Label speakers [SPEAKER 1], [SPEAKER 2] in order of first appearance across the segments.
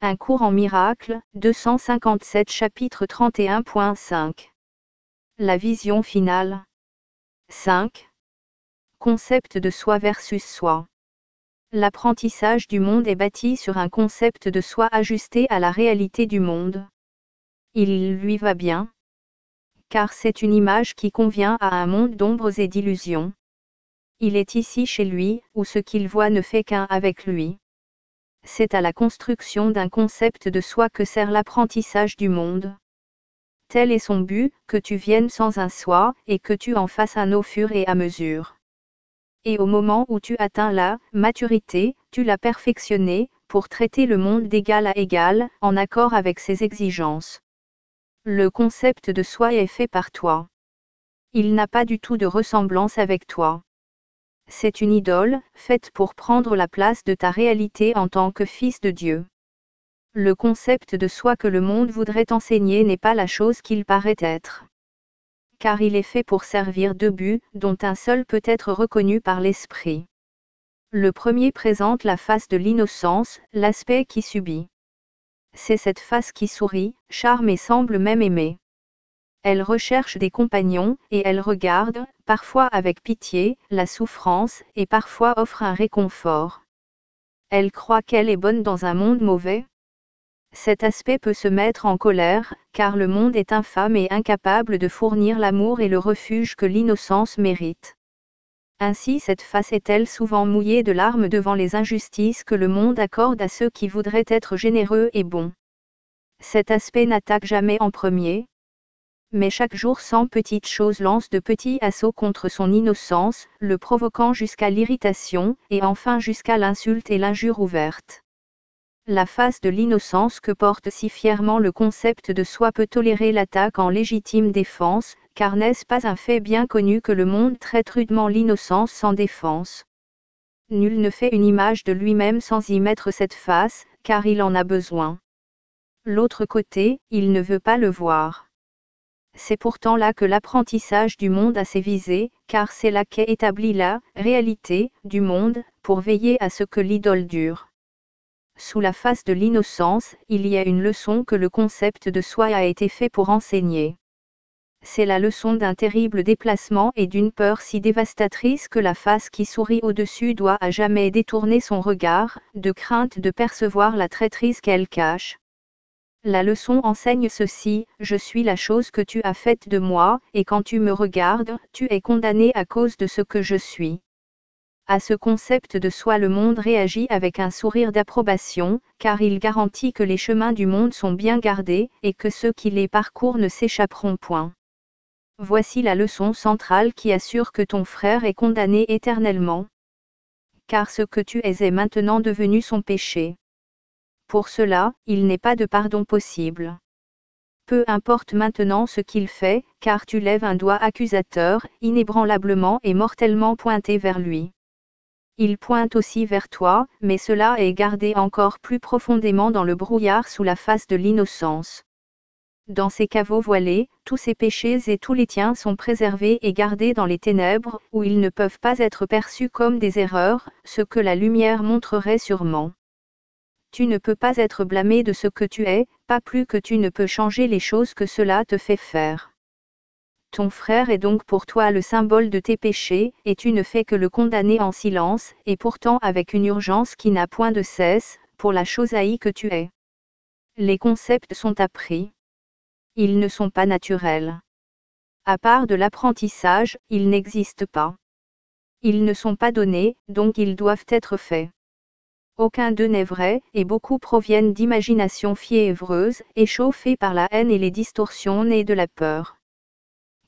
[SPEAKER 1] Un cours en miracles, 257 chapitre 31.5. La vision finale. 5. Concept de soi versus soi. L'apprentissage du monde est bâti sur un concept de soi ajusté à la réalité du monde. Il lui va bien, car c'est une image qui convient à un monde d'ombres et d'illusions. Il est ici chez lui, où ce qu'il voit ne fait qu'un avec lui. C'est à la construction d'un concept de soi que sert l'apprentissage du monde. Tel est son but, que tu viennes sans un soi, et que tu en fasses un au fur et à mesure. Et au moment où tu atteins la maturité, tu l'as perfectionné, pour traiter le monde d'égal à égal, en accord avec ses exigences. Le concept de soi est fait par toi. Il n'a pas du tout de ressemblance avec toi. C'est une idole, faite pour prendre la place de ta réalité en tant que fils de Dieu. Le concept de soi que le monde voudrait enseigner n'est pas la chose qu'il paraît être. Car il est fait pour servir deux buts, dont un seul peut être reconnu par l'esprit. Le premier présente la face de l'innocence, l'aspect qui subit. C'est cette face qui sourit, charme et semble même aimer. Elle recherche des compagnons, et elle regarde, parfois avec pitié, la souffrance, et parfois offre un réconfort. Elle croit qu'elle est bonne dans un monde mauvais. Cet aspect peut se mettre en colère, car le monde est infâme et incapable de fournir l'amour et le refuge que l'innocence mérite. Ainsi cette face est-elle souvent mouillée de larmes devant les injustices que le monde accorde à ceux qui voudraient être généreux et bons. Cet aspect n'attaque jamais en premier, mais chaque jour 100 petites choses lancent de petits assauts contre son innocence, le provoquant jusqu'à l'irritation, et enfin jusqu'à l'insulte et l'injure ouverte. La face de l'innocence que porte si fièrement le concept de soi peut tolérer l'attaque en légitime défense, car n'est-ce pas un fait bien connu que le monde traite rudement l'innocence sans défense? Nul ne fait une image de lui-même sans y mettre cette face, car il en a besoin. L'autre côté, il ne veut pas le voir. C'est pourtant là que l'apprentissage du monde a ses visées, car c'est là qu'est établie la réalité du monde, pour veiller à ce que l'idole dure. Sous la face de l'innocence, il y a une leçon que le concept de soi a été fait pour enseigner. C'est la leçon d'un terrible déplacement et d'une peur si dévastatrice que la face qui sourit au-dessus doit à jamais détourner son regard, de crainte de percevoir la traîtrise qu'elle cache. La leçon enseigne ceci: je suis la chose que tu as faite de moi, et quand tu me regardes, tu es condamné à cause de ce que je suis. À ce concept de soi le monde réagit avec un sourire d'approbation, car il garantit que les chemins du monde sont bien gardés, et que ceux qui les parcourent ne s'échapperont point. Voici la leçon centrale qui assure que ton frère est condamné éternellement. Car ce que tu es maintenant devenu son péché. Pour cela, il n'est pas de pardon possible. Peu importe maintenant ce qu'il fait, car tu lèves un doigt accusateur, inébranlablement et mortellement pointé vers lui. Il pointe aussi vers toi, mais cela est gardé encore plus profondément dans le brouillard sous la face de l'innocence. Dans ces caveaux voilés, tous ses péchés et tous les tiens sont préservés et gardés dans les ténèbres, où ils ne peuvent pas être perçus comme des erreurs, ce que la lumière montrerait sûrement. Tu ne peux pas être blâmé de ce que tu es, pas plus que tu ne peux changer les choses que cela te fait faire. Ton frère est donc pour toi le symbole de tes péchés, et tu ne fais que le condamner en silence, et pourtant avec une urgence qui n'a point de cesse, pour la chose haïe que tu es. Les concepts sont appris. Ils ne sont pas naturels. À part de l'apprentissage, ils n'existent pas. Ils ne sont pas donnés, donc ils doivent être faits. Aucun d'eux n'est vrai, et beaucoup proviennent d'imaginations fiévreuses, échauffées par la haine et les distorsions nées de la peur.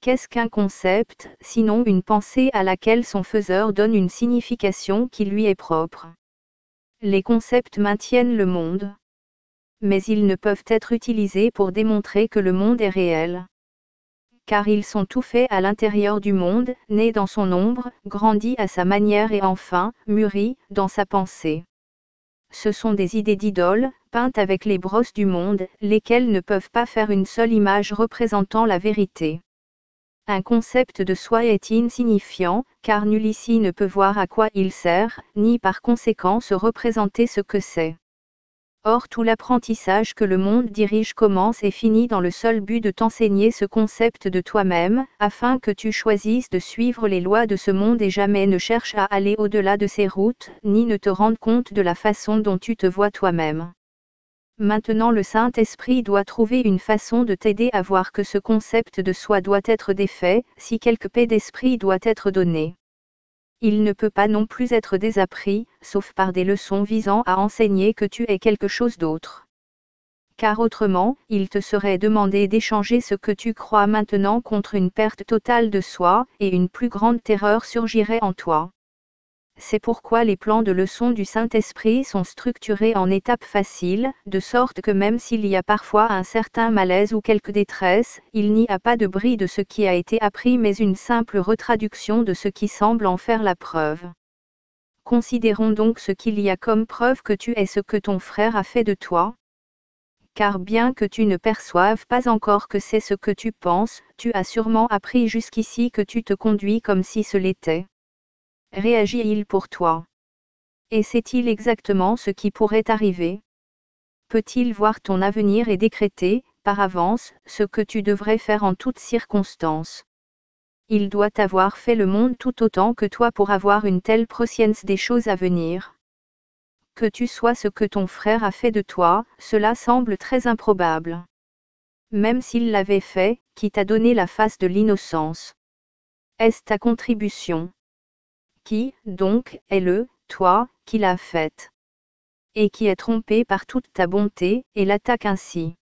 [SPEAKER 1] Qu'est-ce qu'un concept, sinon une pensée à laquelle son faiseur donne une signification qui lui est propre? Les concepts maintiennent le monde. Mais ils ne peuvent être utilisés pour démontrer que le monde est réel. Car ils sont tout faits à l'intérieur du monde, nés dans son ombre, grandis à sa manière et enfin, mûris, dans sa pensée. Ce sont des idées d'idoles, peintes avec les brosses du monde, lesquelles ne peuvent pas faire une seule image représentant la vérité. Un concept de soi est insignifiant, car nul ici ne peut voir à quoi il sert, ni par conséquent se représenter ce que c'est. Or tout l'apprentissage que le monde dirige commence et finit dans le seul but de t'enseigner ce concept de toi-même, afin que tu choisisses de suivre les lois de ce monde et jamais ne cherches à aller au-delà de ces routes, ni ne te rende compte de la façon dont tu te vois toi-même. Maintenant le Saint-Esprit doit trouver une façon de t'aider à voir que ce concept de soi doit être défait, si quelque paix d'esprit doit être donnée. Il ne peut pas non plus être désappris, sauf par des leçons visant à enseigner que tu es quelque chose d'autre. Car autrement, il te serait demandé d'échanger ce que tu crois maintenant contre une perte totale de soi, et une plus grande terreur surgirait en toi. C'est pourquoi les plans de leçon du Saint-Esprit sont structurés en étapes faciles, de sorte que même s'il y a parfois un certain malaise ou quelque détresse, il n'y a pas de bris de ce qui a été appris mais une simple retraduction de ce qui semble en faire la preuve. Considérons donc ce qu'il y a comme preuve que tu es ce que ton frère a fait de toi. Car bien que tu ne perçoives pas encore que c'est ce que tu penses, tu as sûrement appris jusqu'ici que tu te conduis comme si ce l'était. Réagit-il pour toi? Et sait-il exactement ce qui pourrait arriver? Peut-il voir ton avenir et décréter, par avance, ce que tu devrais faire en toutes circonstances? Il doit avoir fait le monde tout autant que toi pour avoir une telle prescience des choses à venir. Que tu sois ce que ton frère a fait de toi, cela semble très improbable. Même s'il l'avait fait, qui t'a donné la face de l'innocence? Est-ce ta contribution? Qui, donc, est le « toi » qui l'a faite? Et qui est trompé par toute ta bonté, et l'attaque ainsi.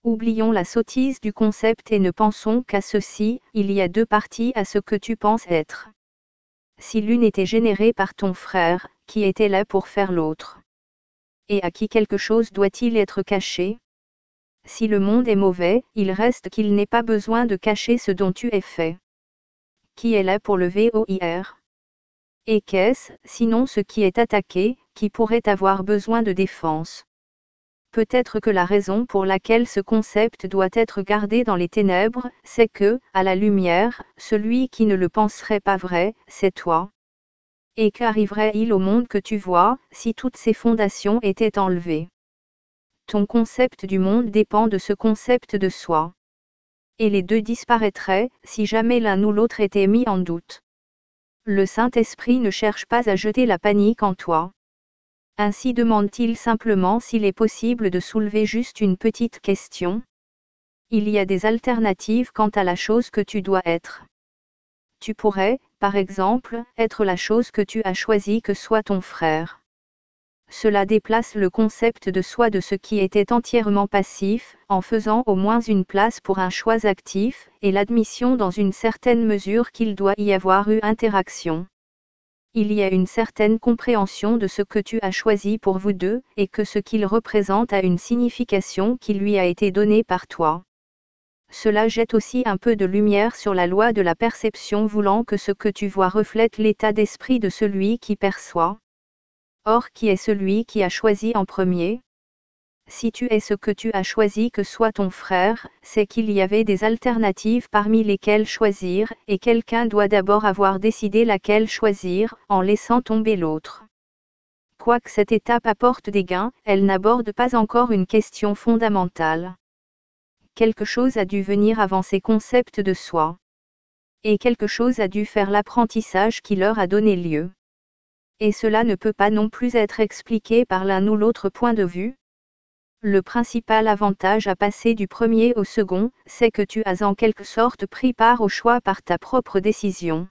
[SPEAKER 1] Oublions la sottise du concept et ne pensons qu'à ceci, il y a deux parties à ce que tu penses être. Si l'une était générée par ton frère, qui était là pour faire l'autre? Et à qui quelque chose doit-il être caché? Si le monde est mauvais, il reste qu'il n'ait pas besoin de cacher ce dont tu es fait. Qui est là pour le voir? Et qu'est-ce, sinon ce qui est attaqué, qui pourrait avoir besoin de défense? Peut-être que la raison pour laquelle ce concept doit être gardé dans les ténèbres, c'est que, à la lumière, celui qui ne le penserait pas vrai, c'est toi. Et qu'arriverait-il au monde que tu vois, si toutes ces fondations étaient enlevées? Ton concept du monde dépend de ce concept de soi. Et les deux disparaîtraient, si jamais l'un ou l'autre était mis en doute. Le Saint-Esprit ne cherche pas à jeter la panique en toi. Ainsi demande-t-il simplement s'il est possible de soulever juste une petite question. Il y a des alternatives quant à la chose que tu dois être. Tu pourrais, par exemple, être la chose que tu as choisi que soit ton frère. Cela déplace le concept de soi de ce qui était entièrement passif, en faisant au moins une place pour un choix actif, et l'admission dans une certaine mesure qu'il doit y avoir eu interaction. Il y a une certaine compréhension de ce que tu as choisi pour vous deux, et que ce qu'il représente a une signification qui lui a été donnée par toi. Cela jette aussi un peu de lumière sur la loi de la perception voulant que ce que tu vois reflète l'état d'esprit de celui qui perçoit. Or qui est celui qui a choisi en premier? Si tu es ce que tu as choisi que soit ton frère, c'est qu'il y avait des alternatives parmi lesquelles choisir, et quelqu'un doit d'abord avoir décidé laquelle choisir, en laissant tomber l'autre. Quoique cette étape apporte des gains, elle n'aborde pas encore une question fondamentale. Quelque chose a dû venir avant ces concepts de soi. Et quelque chose a dû faire l'apprentissage qui leur a donné lieu. Et cela ne peut pas non plus être expliqué par l'un ou l'autre point de vue. Le principal avantage à passer du premier au second, c'est que tu as en quelque sorte pris part au choix par ta propre décision.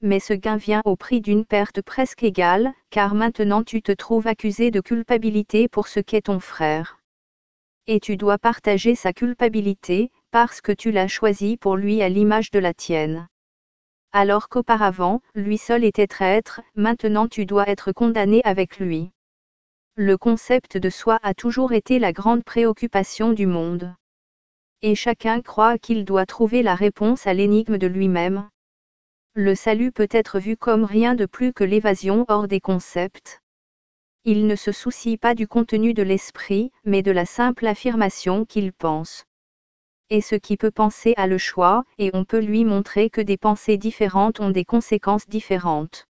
[SPEAKER 1] Mais ce gain vient au prix d'une perte presque égale, car maintenant tu te trouves accusé de culpabilité pour ce qu'est ton frère. Et tu dois partager sa culpabilité, parce que tu l'as choisi pour lui à l'image de la tienne. Alors qu'auparavant, lui seul était traître, maintenant tu dois être condamné avec lui. Le concept de soi a toujours été la grande préoccupation du monde. Et chacun croit qu'il doit trouver la réponse à l'énigme de lui-même. Le salut peut être vu comme rien de plus que l'évasion hors des concepts. Il ne se soucie pas du contenu de l'esprit, mais de la simple affirmation qu'il pense. Et ce qui peut penser a le choix, et on peut lui montrer que des pensées différentes ont des conséquences différentes.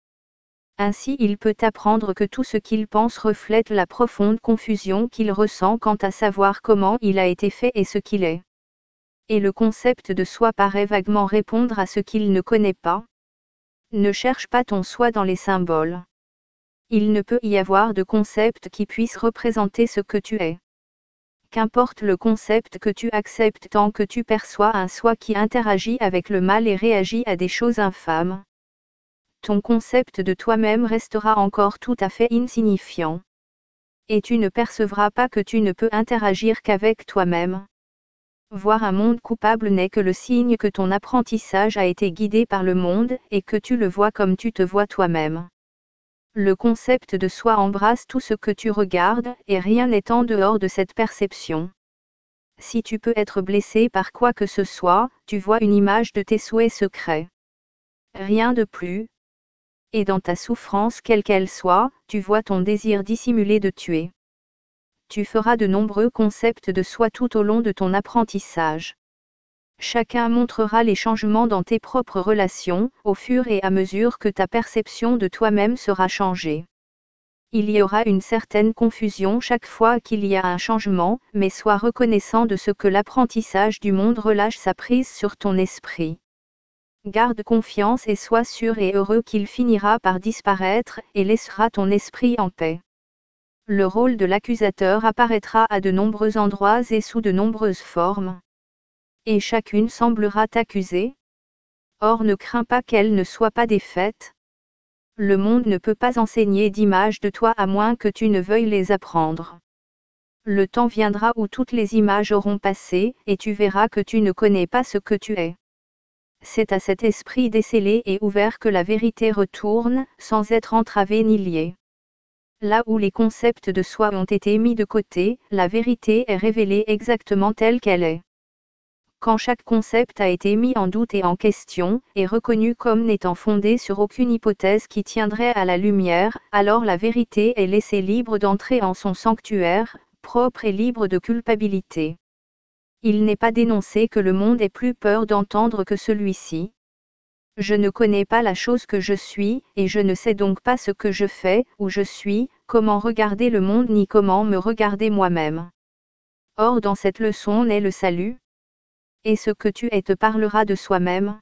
[SPEAKER 1] Ainsi il peut apprendre que tout ce qu'il pense reflète la profonde confusion qu'il ressent quant à savoir comment il a été fait et ce qu'il est. Et le concept de soi paraît vaguement répondre à ce qu'il ne connaît pas. Ne cherche pas ton soi dans les symboles. Il ne peut y avoir de concept qui puisse représenter ce que tu es. Qu'importe le concept que tu acceptes tant que tu perçois un soi qui interagit avec le mal et réagit à des choses infâmes. Ton concept de toi-même restera encore tout à fait insignifiant. Et tu ne percevras pas que tu ne peux interagir qu'avec toi-même. Voir un monde coupable n'est que le signe que ton apprentissage a été guidé par le monde et que tu le vois comme tu te vois toi-même. Le concept de soi embrasse tout ce que tu regardes et rien n'est en dehors de cette perception. Si tu peux être blessé par quoi que ce soit, tu vois une image de tes souhaits secrets. Rien de plus. Et dans ta souffrance quelle qu'elle soit, tu vois ton désir dissimulé de tuer. Tu feras de nombreux concepts de soi tout au long de ton apprentissage. Chacun montrera les changements dans tes propres relations, au fur et à mesure que ta perception de toi-même sera changée. Il y aura une certaine confusion chaque fois qu'il y a un changement, mais sois reconnaissant de ce que l'apprentissage du monde relâche sa prise sur ton esprit. Garde confiance et sois sûr et heureux qu'il finira par disparaître et laissera ton esprit en paix. Le rôle de l'accusateur apparaîtra à de nombreux endroits et sous de nombreuses formes. Et chacune semblera t'accuser. Or ne crains pas qu'elle ne soit pas défaite. Le monde ne peut pas enseigner d'images de toi à moins que tu ne veuilles les apprendre. Le temps viendra où toutes les images auront passé, et tu verras que tu ne connais pas ce que tu es. C'est à cet esprit décellé et ouvert que la vérité retourne, sans être entravée ni liée. Là où les concepts de soi ont été mis de côté, la vérité est révélée exactement telle qu'elle est. Quand chaque concept a été mis en doute et en question, et reconnu comme n'étant fondé sur aucune hypothèse qui tiendrait à la lumière, alors la vérité est laissée libre d'entrer en son sanctuaire, propre et libre de culpabilité. Il n'est pas dénoncé que le monde ait plus peur d'entendre que celui-ci. Je ne connais pas la chose que je suis, et je ne sais donc pas ce que je fais, où je suis, comment regarder le monde ni comment me regarder moi-même. Or dans cette leçon naît le salut. Et ce que tu es te parlera de soi-même.